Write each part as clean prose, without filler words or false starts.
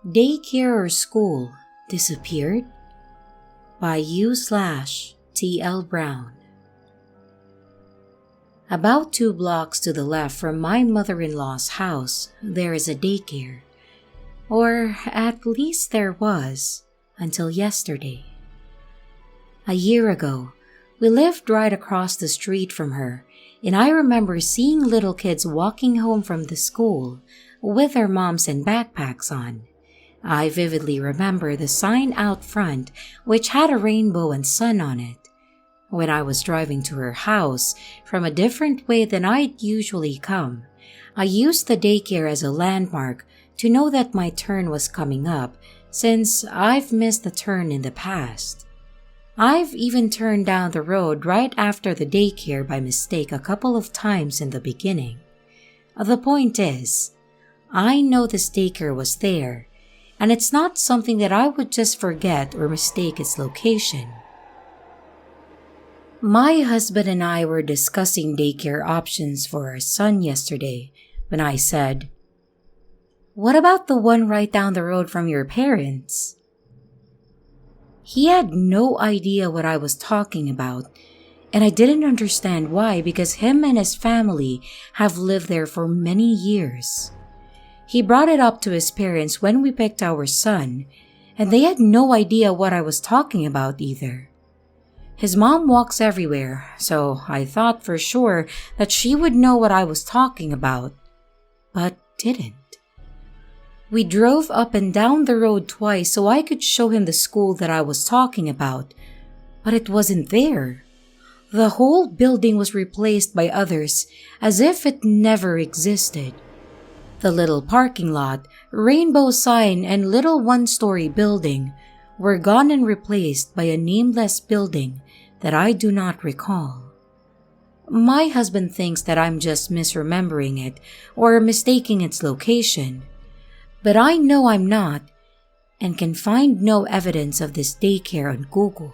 Daycare or School Disappeared? By tlbrown. About 2 blocks to the left from my mother-in-law's house, there is a daycare. Or at least there was, until yesterday. A year ago, we lived right across the street from her, and I remember seeing little kids walking home from the school with their moms and backpacks on. I vividly remember the sign out front which had a rainbow and sun on it. When I was driving to her house from a different way than I'd usually come, I used the daycare as a landmark to know that my turn was coming up, since I've missed the turn in the past. I've even turned down the road right after the daycare by mistake a couple of times in the beginning. The point is, I know this daycare was there, and it's not something that I would just forget or mistake its location. My husband and I were discussing daycare options for our son yesterday when I said, "What about the one right down the road from your parents?" He had no idea what I was talking about, and I didn't understand why, because him and his family have lived there for many years. He brought it up to his parents when we picked our son, and they had no idea what I was talking about either. His mom walks everywhere, so I thought for sure that she would know what I was talking about, but didn't. We drove up and down the road twice so I could show him the school that I was talking about, but it wasn't there. The whole building was replaced by others as if it never existed. The little parking lot, rainbow sign, and little one-story building were gone and replaced by a nameless building that I do not recall. My husband thinks that I'm just misremembering it or mistaking its location, but I know I'm not and can find no evidence of this daycare on Google.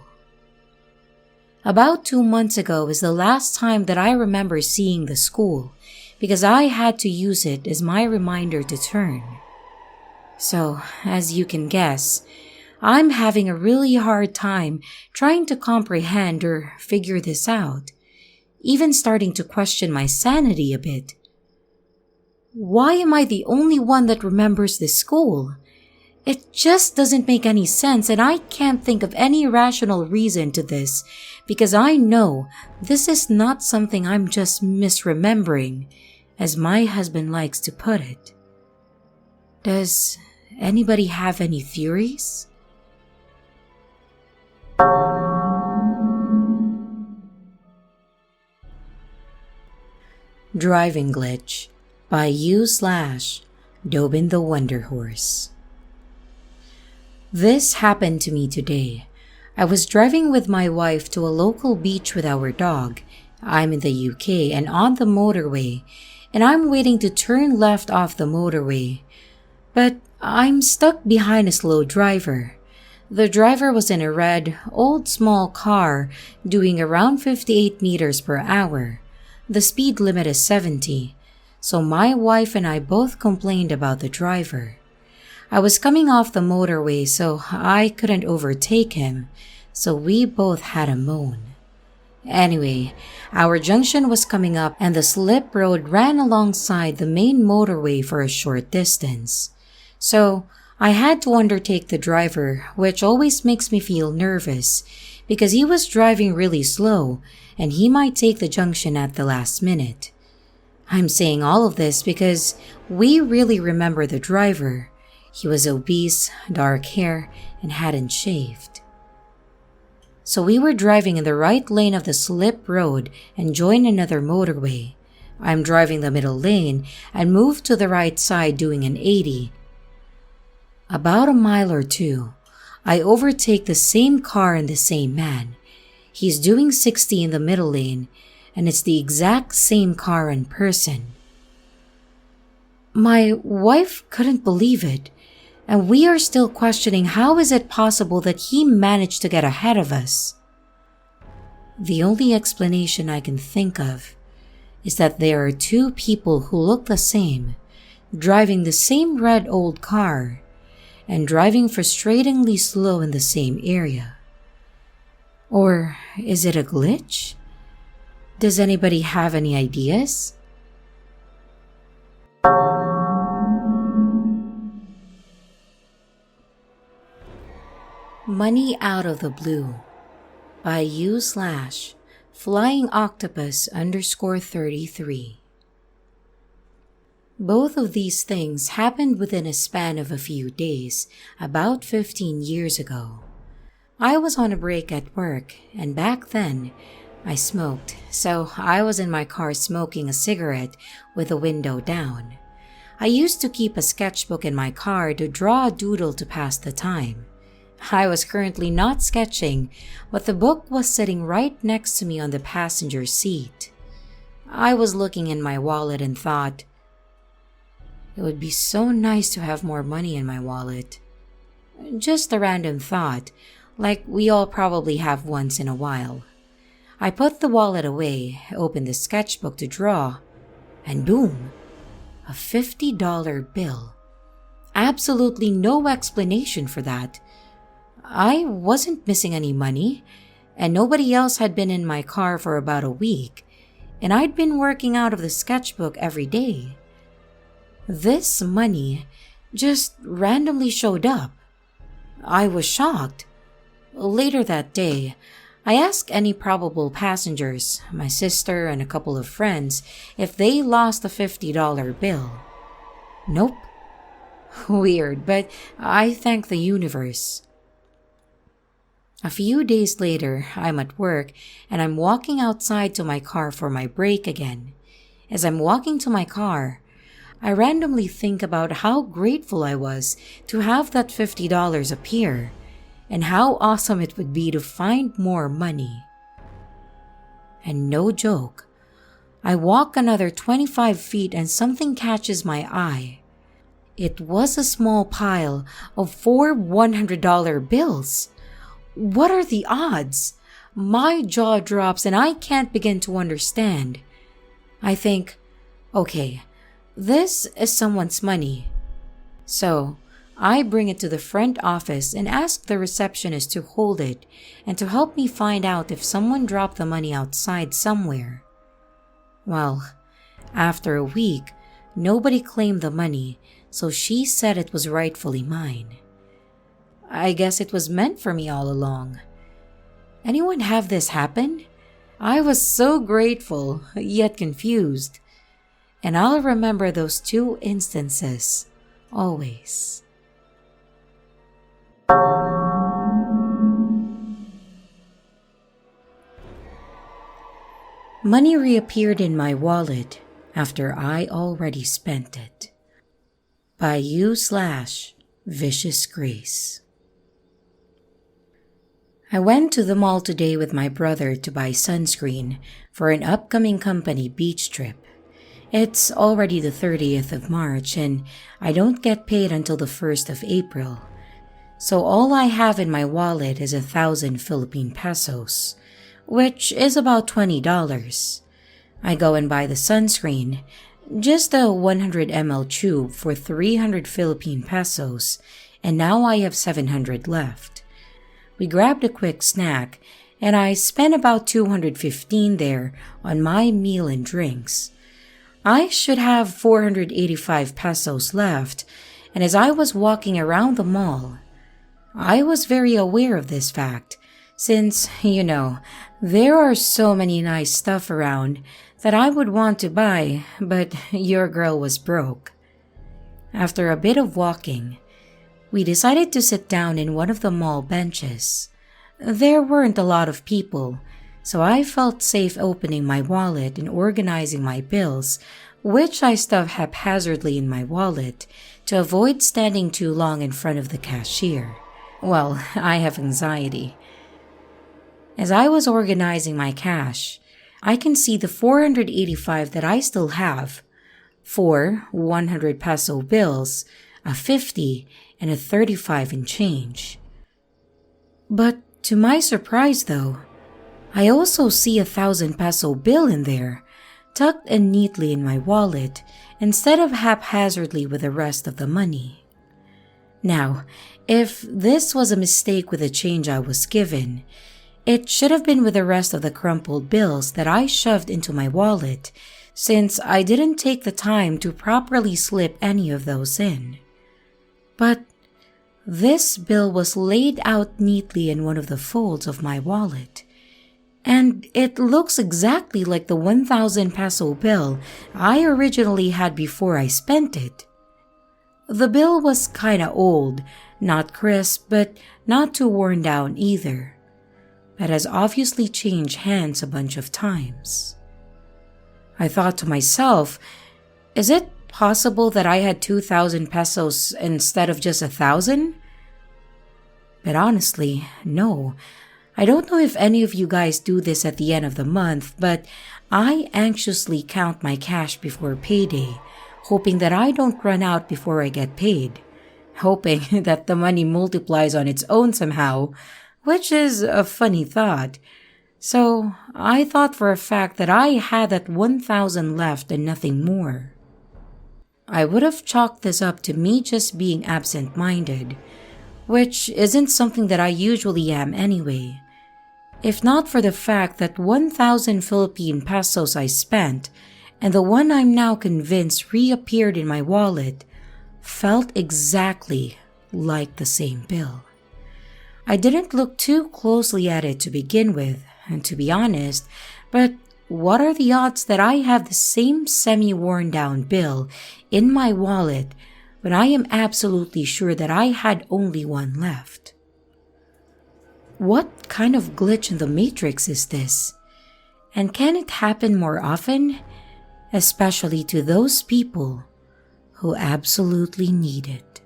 About 2 months ago is the last time that I remember seeing the school, because I had to use it as my reminder to turn. So, as you can guess, I'm having a really hard time trying to comprehend or figure this out, even starting to question my sanity a bit. Why am I the only one that remembers this school? It just doesn't make any sense, and I can't think of any rational reason to this, because I know this is not something I'm just misremembering, as my husband likes to put it. Does anybody have any theories? Driving Glitch by u/DobbinTheWonderHorse. This happened to me today. I was driving with my wife to a local beach with our dog. I'm in the UK and on the motorway, and I'm waiting to turn left off the motorway. But I'm stuck behind a slow driver. The driver was in a red, old small car doing around 58 meters per hour. The speed limit is 70, so my wife and I both complained about the driver. I was coming off the motorway, so I couldn't overtake him, so we both had a moan. Anyway, our junction was coming up and the slip road ran alongside the main motorway for a short distance. So I had to undertake the driver, which always makes me feel nervous because he was driving really slow and he might take the junction at the last minute. I'm saying all of this because we really remember the driver. He was obese, dark hair, and hadn't shaved. So we were driving in the right lane of the slip road and joined another motorway. I'm driving the middle lane and moved to the right side doing an 80. About a mile or two, I overtake the same car and the same man. He's doing 60 in the middle lane, and it's the exact same car and person. My wife couldn't believe it, and we are still questioning how is it possible that he managed to get ahead of us. The only explanation I can think of is that there are 2 people who look the same, driving the same red old car, and driving frustratingly slow in the same area. Or is it a glitch? Does anybody have any ideas? Money Out of the Blue by u/flyingoctopus_33. Both of these things happened within a span of a few days, about 15 years ago. I was on a break at work, and back then, I smoked, so I was in my car smoking a cigarette with the window down. I used to keep a sketchbook in my car to draw a doodle to pass the time. I was currently not sketching, but the book was sitting right next to me on the passenger seat. I was looking in my wallet and thought, it would be so nice to have more money in my wallet. Just a random thought, like we all probably have once in a while. I put the wallet away, opened the sketchbook to draw, and boom, a $50 bill. Absolutely no explanation for that. I wasn't missing any money, and nobody else had been in my car for about a week, and I'd been working out of the sketchbook every day. This money just randomly showed up. I was shocked. Later that day, I asked any probable passengers, my sister and a couple of friends, if they lost the $50 bill. Nope. Weird, but I thank the universe. A few days later, I'm at work and I'm walking outside to my car for my break again. As I'm walking to my car, I randomly think about how grateful I was to have that $50 appear and how awesome it would be to find more money. And no joke, I walk another 25 feet and something catches my eye. It was a small pile of 4 $100 bills. What are the odds? My jaw drops and I can't begin to understand. I think, okay, this is someone's money. So, I bring it to the front office and ask the receptionist to hold it and to help me find out if someone dropped the money outside somewhere. Well, after a week, nobody claimed the money, so she said it was rightfully mine. I guess it was meant for me all along. Anyone have this happen? I was so grateful, yet confused. And I'll remember those 2 instances, always. Money reappeared in my wallet after I already spent it. By u/Vicious Grace. I went to the mall today with my brother to buy sunscreen for an upcoming company beach trip. It's already the 30th of March and I don't get paid until the 1st of April. So all I have in my wallet is 1,000 Philippine pesos, which is about $20. I go and buy the sunscreen, just a 100 ml tube for 300 Philippine pesos, and now I have 700 left. We grabbed a quick snack, and I spent about 215 there on my meal and drinks. I should have 485 pesos left, and as I was walking around the mall, I was very aware of this fact, since, there are so many nice stuff around that I would want to buy, but your girl was broke. After a bit of walking, we decided to sit down in one of the mall benches. There weren't a lot of people, so I felt safe opening my wallet and organizing my bills, which I stuffed haphazardly in my wallet to avoid standing too long in front of the cashier. Well, I have anxiety. As I was organizing my cash, I can see the 485 that I still have, 4 100 peso bills, a 50, and a 35 and change. But to my surprise though, I also see a 1,000 peso bill in there, tucked in neatly in my wallet instead of haphazardly with the rest of the money. Now, if this was a mistake with the change I was given, it should have been with the rest of the crumpled bills that I shoved into my wallet, since I didn't take the time to properly slip any of those in. But this bill was laid out neatly in one of the folds of my wallet, and it looks exactly like the 1,000 peso bill I originally had before I spent it. The bill was kinda old, not crisp, but not too worn down either, but has obviously changed hands a bunch of times. I thought to myself, is it possible that I had 2,000 pesos instead of just 1,000? But honestly, no. I don't know if any of you guys do this at the end of the month, but I anxiously count my cash before payday, hoping that I don't run out before I get paid, hoping that the money multiplies on its own somehow, which is a funny thought. So I thought for a fact that I had that 1,000 left and nothing more. I would have chalked this up to me just being absent-minded, which isn't something that I usually am anyway. If not for the fact that 1,000 Philippine pesos I spent and the one I'm now convinced reappeared in my wallet felt exactly like the same bill. I didn't look too closely at it to begin with, and to be honest, but what are the odds that I have the same semi-worn down bill in my wallet when I am absolutely sure that I had only one left? What kind of glitch in the matrix is this? And can it happen more often? Especially to those people who absolutely need it.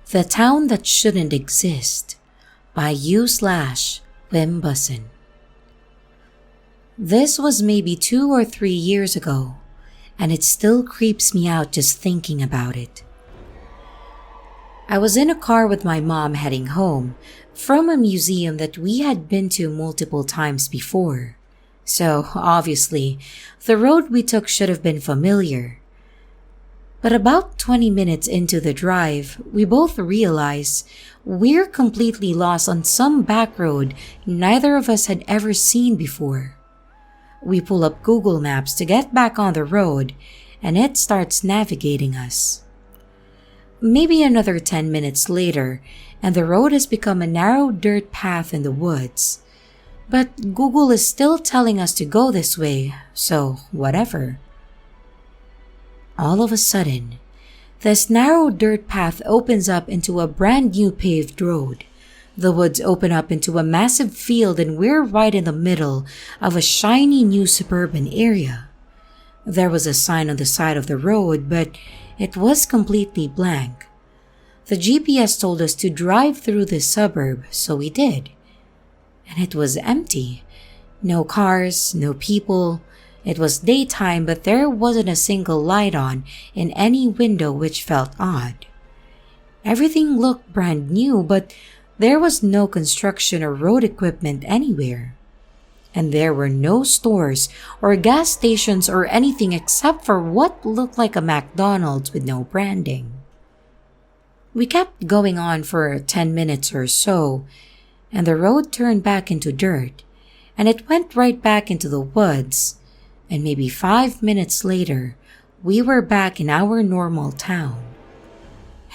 The Town That Shouldn't Exist by U/Wim Bussin. This was maybe 2 or 3 years ago, and it still creeps me out just thinking about it. I was in a car with my mom heading home from a museum that we had been to multiple times before, so obviously the road we took should have been familiar. But about 20 minutes into the drive, we both realize we're completely lost on some back road neither of us had ever seen before. We pull up Google Maps to get back on the road, and it starts navigating us. Maybe another 10 minutes later, and the road has become a narrow dirt path in the woods. But Google is still telling us to go this way, so whatever. All of a sudden, this narrow dirt path opens up into a brand new paved road. The woods open up into a massive field and we're right in the middle of a shiny new suburban area. There was a sign on the side of the road, but it was completely blank. The GPS told us to drive through this suburb, so we did. And it was empty. No cars, no people. It was daytime, but there wasn't a single light on in any window, which felt odd. Everything looked brand new, but there was no construction or road equipment anywhere. And there were no stores or gas stations or anything except for what looked like a McDonald's with no branding. We kept going on for 10 minutes or so, and the road turned back into dirt, and it went right back into the woods, and maybe 5 minutes later, we were back in our normal town.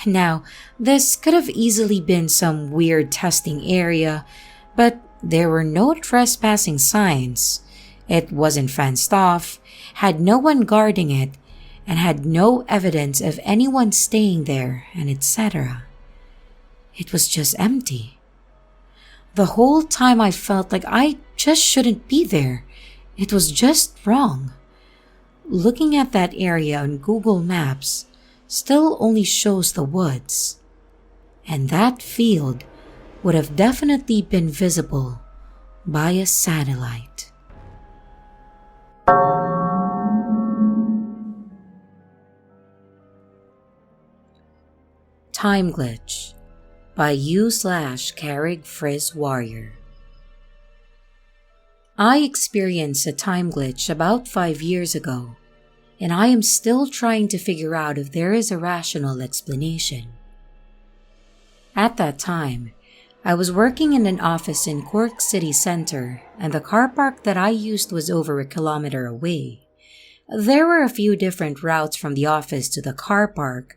Now, this could have easily been some weird testing area, but there were no trespassing signs. It wasn't fenced off, had no one guarding it, and had no evidence of anyone staying there, and etc. It was just empty. The whole time I felt like I just shouldn't be there. It was just wrong. Looking at that area on Google Maps still only shows the woods. And that field would have definitely been visible by a satellite. Time Glitch by U/Carrig Frizz Warrior. I experienced a time glitch about 5 years ago, and I am still trying to figure out if there is a rational explanation. At that time, I was working in an office in Cork City Center, and the car park that I used was over a kilometer away. There were a few different routes from the office to the car park,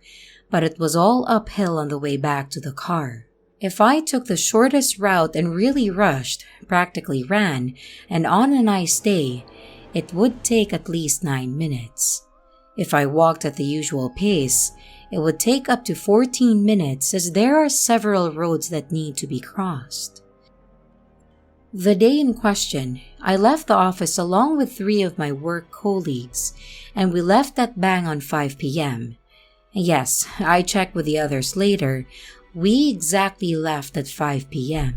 but it was all uphill on the way back to the car. If I took the shortest route and really rushed, practically ran, and on a nice day, it would take at least 9 minutes. If I walked at the usual pace, it would take up to 14 minutes as there are several roads that need to be crossed. The day in question, I left the office along with 3 of my work colleagues, and we left at bang on 5 p.m. Yes, I checked with the others later. We exactly left at 5 p.m.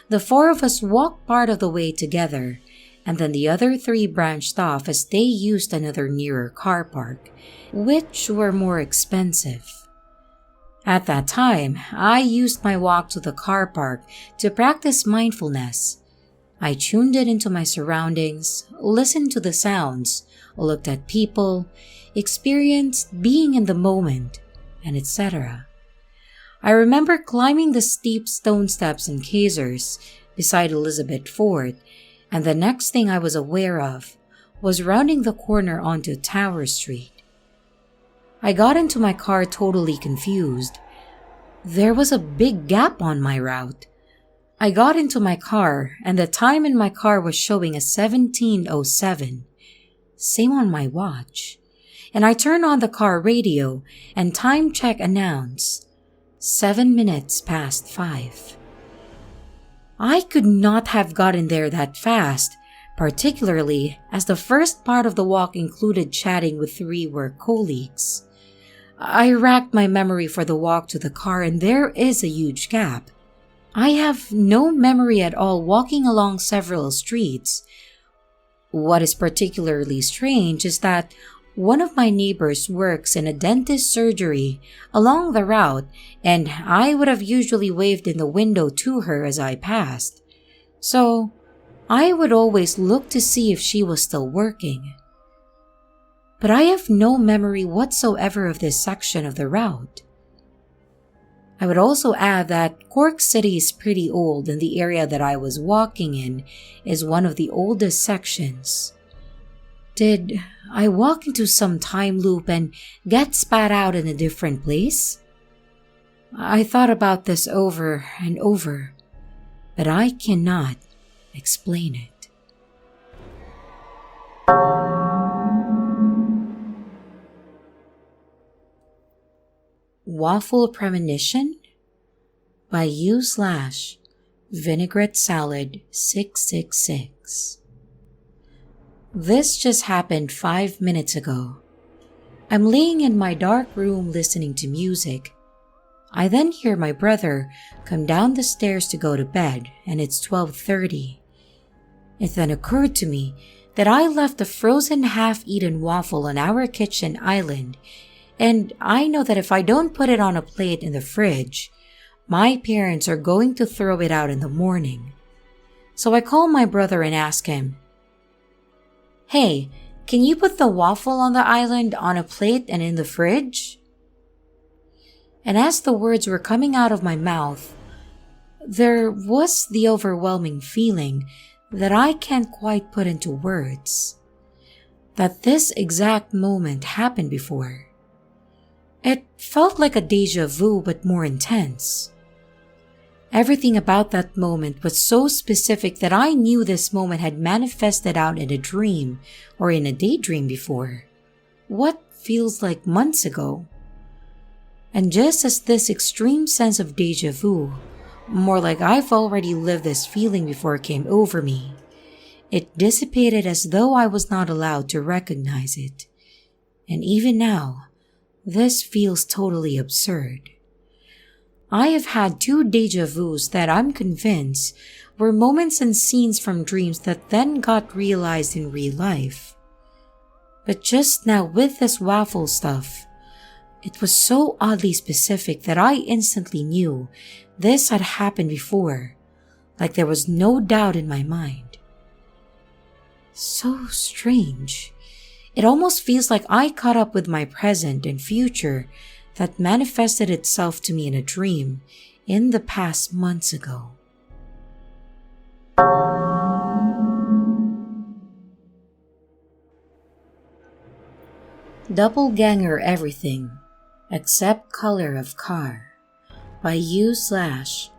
The 4 of us walked part of the way together, and then the other 3 branched off as they used another nearer car park, which were more expensive. At that time, I used my walk to the car park to practice mindfulness. I tuned it into my surroundings, listened to the sounds, looked at people, experienced being in the moment, and etc. I remember climbing the steep stone steps in Kazers beside Elizabeth Fort, and the next thing I was aware of was rounding the corner onto Tower Street. I got into my car totally confused. There was a big gap on my route. I got into my car, and the time in my car was showing a 17:07. Same on my watch. And I turned on the car radio, and time check announced 7 minutes past 5. I could not have gotten there that fast, particularly as the first part of the walk included chatting with 3 work colleagues. I racked my memory for the walk to the car, and there is a huge gap. I have no memory at all walking along several streets. What is particularly strange is that one of my neighbors works in a dentist surgery along the route, and I would have usually waved in the window to her as I passed. So, I would always look to see if she was still working. But I have no memory whatsoever of this section of the route. I would also add that Cork City is pretty old, and the area that I was walking in is one of the oldest sections. Did I walk into some time loop and get spat out in a different place? I thought about this over and over, but I cannot explain it. Waffle Premonition by U/Vinaigrette Salad 666. This just happened 5 minutes ago. I'm laying in my dark room listening to music. I then hear my brother come down the stairs to go to bed, and it's 12:30. It then occurred to me that I left a frozen half-eaten waffle on our kitchen island, and I know that if I don't put it on a plate in the fridge, my parents are going to throw it out in the morning. So I call my brother and ask him, "Hey, can you put the waffle on the island on a plate and in the fridge?" And as the words were coming out of my mouth, there was the overwhelming feeling that I can't quite put into words, that this exact moment happened before. It felt like a déjà vu, but more intense. Everything about that moment was so specific that I knew this moment had manifested out in a dream or in a daydream before. What feels like months ago. And just as this extreme sense of déjà vu, more like I've already lived this feeling before it came over me, it dissipated as though I was not allowed to recognize it. And even now, this feels totally absurd. I have had 2 déjà vus that I'm convinced were moments and scenes from dreams that then got realized in real life. But just now with this waffle stuff, it was so oddly specific that I instantly knew this had happened before, like there was no doubt in my mind. So strange. It almost feels like I caught up with my present and future that manifested itself to me in a dream in the past months ago. Doppelganger Everything Except Color of Car by u/TXUJ.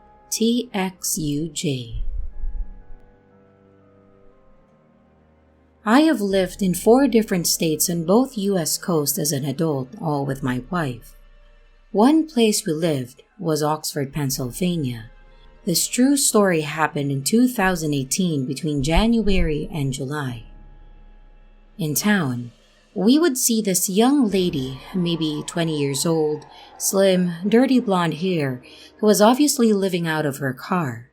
I have lived in 4 different states on both US coasts as an adult, all with my wife. One place we lived was Oxford, Pennsylvania. This true story happened in 2018 between January and July. In town, we would see this young lady, maybe 20 years old, slim, dirty blonde hair, who was obviously living out of her car.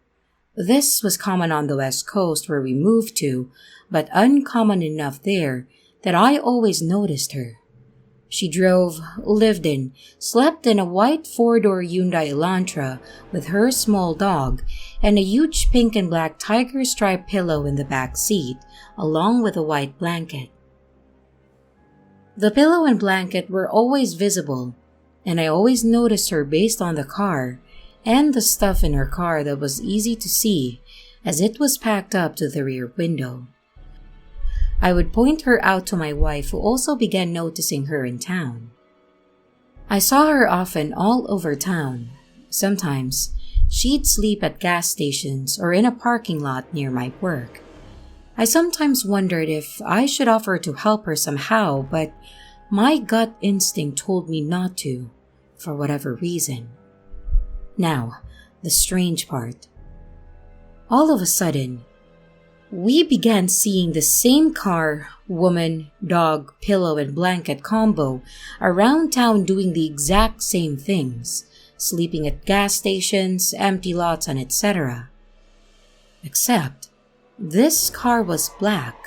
This was common on the West Coast where we moved to, but uncommon enough there that I always noticed her. She drove, lived in, slept in a white 4-door Hyundai Elantra with her small dog and a huge pink and black tiger stripe pillow in the back seat, along with a white blanket. The pillow and blanket were always visible, and I always noticed her based on the car and the stuff in her car that was easy to see as it was packed up to the rear window. I would point her out to my wife, who also began noticing her in town. I saw her often all over town. Sometimes, she'd sleep at gas stations or in a parking lot near my work. I sometimes wondered if I should offer to help her somehow, but my gut instinct told me not to, for whatever reason. Now, the strange part. All of a sudden, we began seeing the same car, woman, dog, pillow, and blanket combo around town doing the exact same things, sleeping at gas stations, empty lots, and etc. Except, this car was black,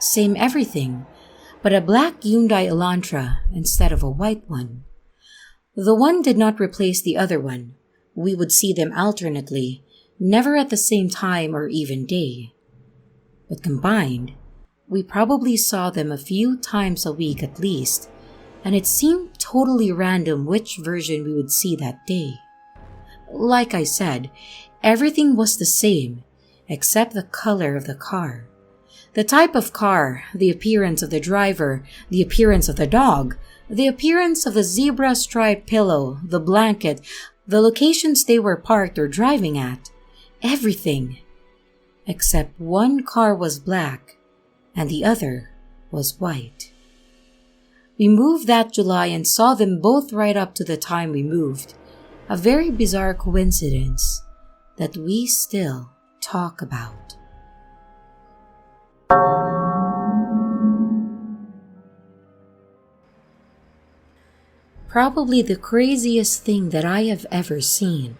same everything, but a black Hyundai Elantra instead of a white one. The one did not replace the other one. We would see them alternately, never at the same time or even day. But combined, we probably saw them a few times a week at least, and it seemed totally random which version we would see that day. Like I said, everything was the same, except the color of the car. The type of car, the appearance of the driver, the appearance of the dog, the appearance of the zebra stripe pillow, the blanket, the locations they were parked or driving at, everything. Except one car was black and the other was white. We moved that July and saw them both right up to the time we moved. A very bizarre coincidence that we still talk about. Probably the craziest thing that I have ever seen.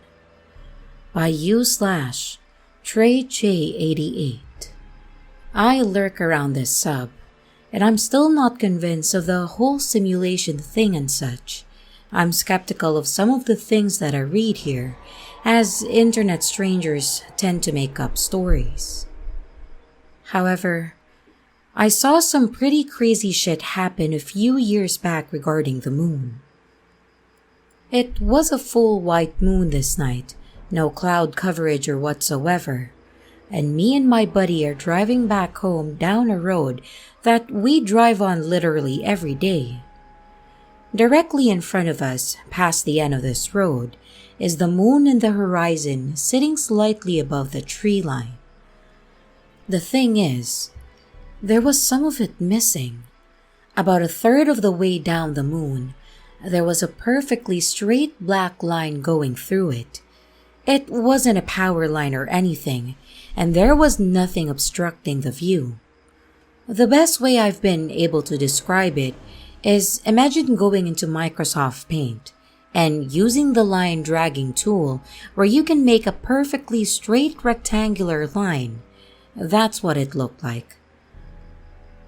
By u/TreyJ88. I lurk around this sub, and I'm still not convinced of the whole simulation thing and such. I'm skeptical of some of the things that I read here, as internet strangers tend to make up stories. However, I saw some pretty crazy shit happen a few years back regarding the moon. It was a full white moon this night, no cloud coverage or whatsoever, and me and my buddy are driving back home down a road that we drive on literally every day. Directly in front of us, past the end of this road, is the moon in the horizon sitting slightly above the tree line. The thing is, there was some of it missing. About a third of the way down the moon, there was a perfectly straight black line going through it. It wasn't a power line or anything, and there was nothing obstructing the view. The best way I've been able to describe it is imagine going into Microsoft Paint and using the line dragging tool where you can make a perfectly straight rectangular line. That's what it looked like.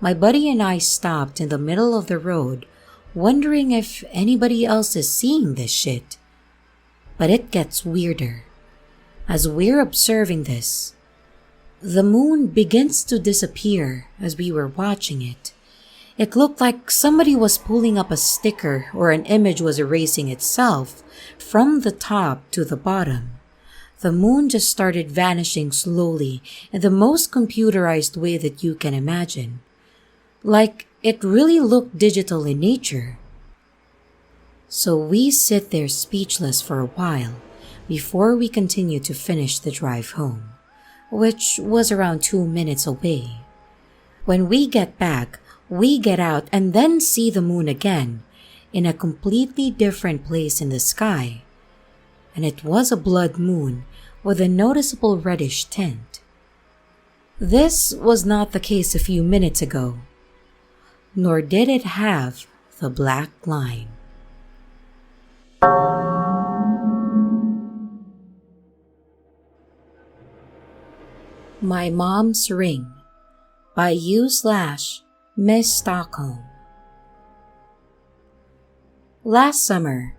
My buddy and I stopped in the middle of the road, wondering if anybody else is seeing this shit. But it gets weirder. As we're observing this, The moon begins to disappear as we were watching it. It looked like somebody was pulling up a sticker or an image was erasing itself from the top to the bottom. The moon just started vanishing slowly in the most computerized way that you can imagine. Like it really looked digital in nature. So we sit there speechless for a while before we continue to finish the drive home, which was around 2 minutes away. When we get back, we get out and then see the moon again in a completely different place in the sky. And it was a blood moon with a noticeable reddish tint. This was not the case a few minutes ago, nor did it have the black line. My Mom's Ring by Miss Stockholm. Last summer,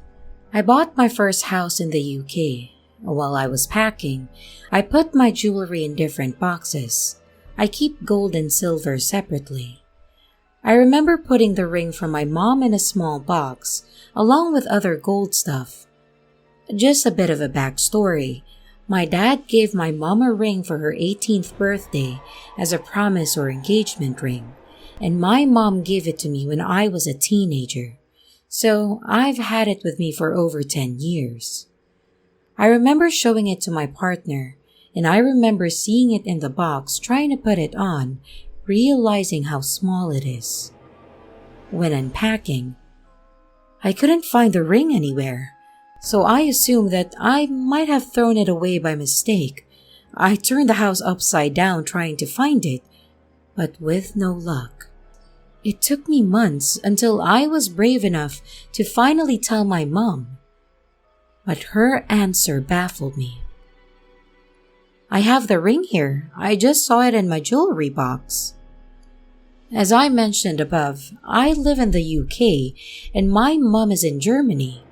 I bought my first house in the UK. While I was packing, I put my jewelry in different boxes. I keep gold and silver separately. I remember putting the ring from my mom in a small box, along with other gold stuff. Just a bit of a backstory. My dad gave my mom a ring for her 18th birthday as a promise or engagement ring, and my mom gave it to me when I was a teenager. So I've had it with me for over 10 years. I remember showing it to my partner, and I remember seeing it in the box trying to put it on, realizing how small it is. When unpacking, I couldn't find the ring anywhere, so I assumed that I might have thrown it away by mistake. I turned the house upside down trying to find it, but with no luck. It took me months until I was brave enough to finally tell my mom. But her answer baffled me. I have the ring here. I just saw it in my jewelry box. As I mentioned above, I live in the UK and my mom is in Germany.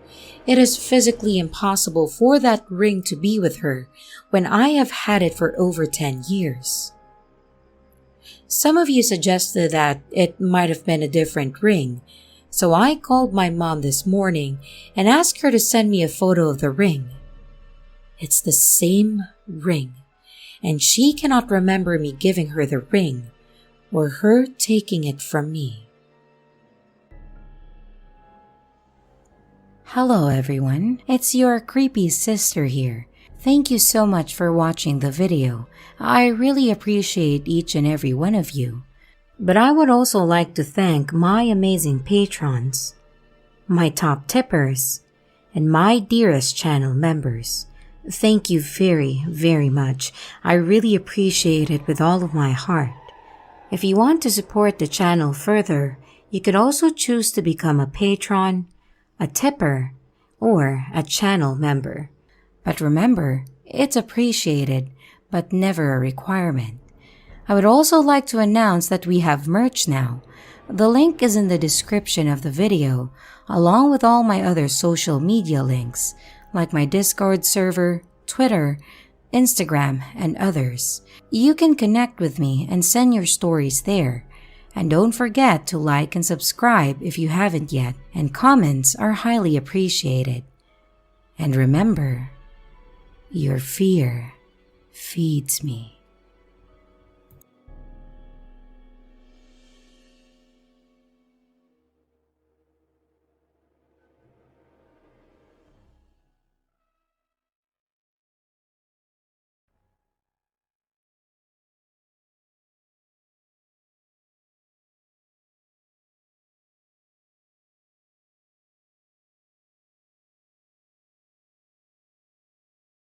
It is physically impossible for that ring to be with her when I have had it for over 10 years. Some of you suggested that it might have been a different ring, so I called my mom this morning and asked her to send me a photo of the ring. It's the same ring, and she cannot remember me giving her the ring or her taking it from me. Hello everyone, it's your creepy sister here. Thank you so much for watching the video. I really appreciate each and every one of you. But I would also like to thank my amazing patrons, my top tippers, and my dearest channel members. Thank you very, very much. I really appreciate it with all of my heart. If you want to support the channel further, you could also choose to become a patron, a tipper, or a channel member. But remember, it's appreciated, but never a requirement. I would also like to announce that we have merch now. The link is in the description of the video, along with all my other social media links, like my Discord server, Twitter, Instagram, and others. You can connect with me and send your stories there. And don't forget to like and subscribe if you haven't yet, and comments are highly appreciated. And remember, your fear feeds me.